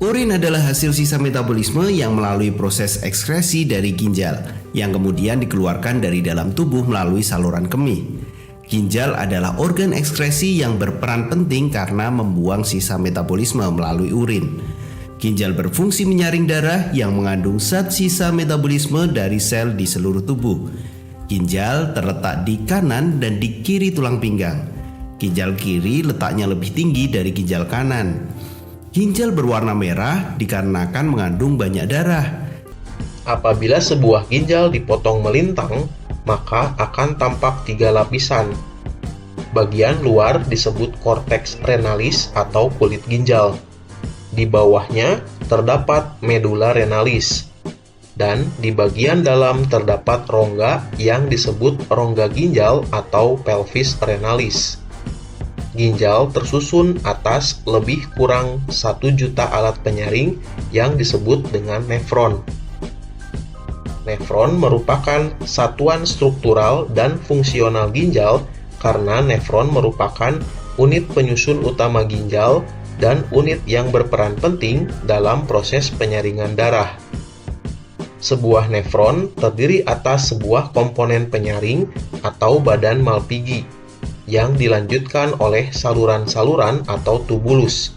Urin adalah hasil sisa metabolisme yang melalui proses ekskresi dari ginjal, yang kemudian dikeluarkan dari dalam tubuh melalui saluran kemih. Ginjal adalah organ ekskresi yang berperan penting karena membuang sisa metabolisme melalui urin. Ginjal berfungsi menyaring darah yang mengandung zat sisa metabolisme dari sel di seluruh tubuh. Ginjal terletak di kanan dan di kiri tulang pinggang. Ginjal kiri letaknya lebih tinggi dari ginjal kanan. Ginjal berwarna merah dikarenakan mengandung banyak darah. Apabila sebuah ginjal dipotong melintang, maka akan tampak 3 lapisan. Bagian luar disebut korteks renalis atau kulit ginjal. Di bawahnya terdapat medula renalis. Dan di bagian dalam terdapat rongga yang disebut rongga ginjal atau pelvis renalis. Ginjal tersusun atas lebih kurang 1 juta alat penyaring yang disebut dengan nefron. Nefron merupakan satuan struktural dan fungsional ginjal karena nefron merupakan unit penyusun utama ginjal dan unit yang berperan penting dalam proses penyaringan darah. Sebuah nefron terdiri atas sebuah komponen penyaring atau badan Malpighi yang dilanjutkan oleh saluran-saluran atau tubulus.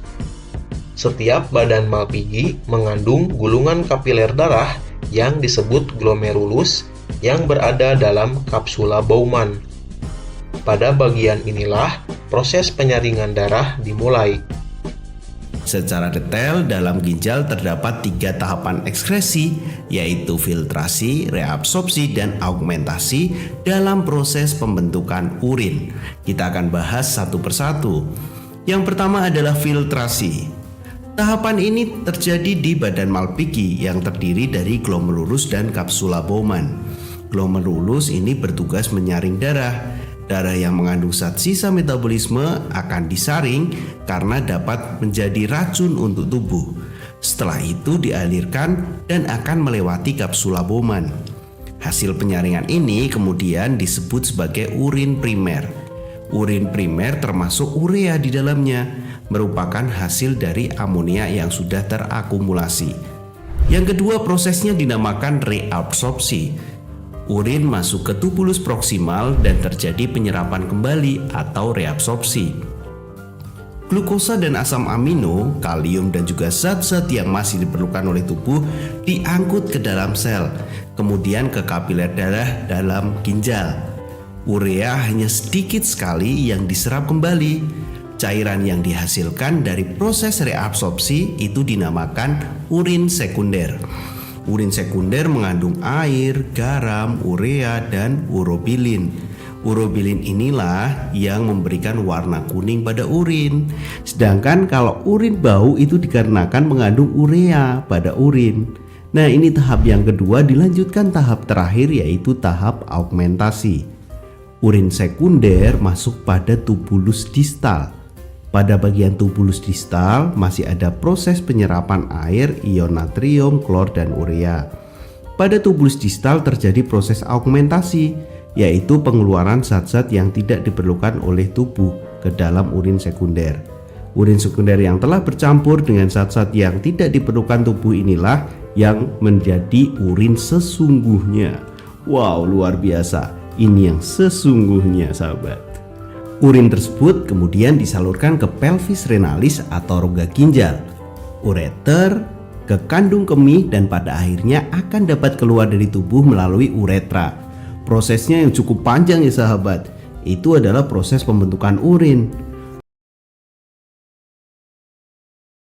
Setiap badan Malpighi mengandung gulungan kapiler darah yang disebut glomerulus yang berada dalam kapsula Bowman. Pada bagian inilah proses penyaringan darah dimulai. Secara detail, dalam ginjal terdapat 3 tahapan ekskresi, yaitu filtrasi, reabsorpsi, dan augmentasi dalam proses pembentukan urin. Kita akan bahas satu persatu. Yang pertama adalah filtrasi. Tahapan ini terjadi di badan Malpighi yang terdiri dari glomerulus dan kapsula Bowman. Glomerulus ini bertugas menyaring darah. Darah yang mengandung zat sisa metabolisme akan disaring karena dapat menjadi racun untuk tubuh. Setelah itu dialirkan dan akan melewati kapsula Bowman. Hasil penyaringan ini kemudian disebut sebagai urin primer. Urin primer termasuk urea di dalamnya, merupakan hasil dari amonia yang sudah terakumulasi. Yang kedua, prosesnya dinamakan reabsorpsi. Urin masuk ke tubulus proksimal dan terjadi penyerapan kembali atau reabsorpsi. Glukosa dan asam amino, kalium dan juga zat-zat yang masih diperlukan oleh tubuh diangkut ke dalam sel, kemudian ke kapiler darah dalam ginjal. Urea hanya sedikit sekali yang diserap kembali. Cairan yang dihasilkan dari proses reabsorpsi itu dinamakan urin sekunder. Urin sekunder mengandung air, garam, urea, dan urobilin. Urobilin inilah yang memberikan warna kuning pada urin. Sedangkan kalau urin bau itu dikarenakan mengandung urea pada urin. Nah, ini tahap yang kedua. Dilanjutkan tahap terakhir, yaitu tahap augmentasi. Urin sekunder masuk pada tubulus distal. Pada bagian tubulus distal masih ada proses penyerapan air, ion natrium, klor, dan urea. Pada tubulus distal terjadi proses augmentasi, yaitu pengeluaran zat-zat yang tidak diperlukan oleh tubuh ke dalam urin sekunder. Urin sekunder yang telah bercampur dengan zat-zat yang tidak diperlukan tubuh inilah yang menjadi urin sesungguhnya. Wow, luar biasa. Ini yang sesungguhnya, sahabat. Urin tersebut kemudian disalurkan ke pelvis renalis atau rongga ginjal, ureter, ke kandung kemih, dan pada akhirnya akan dapat keluar dari tubuh melalui uretra. Prosesnya yang cukup panjang ya sahabat. Itu adalah proses pembentukan urin.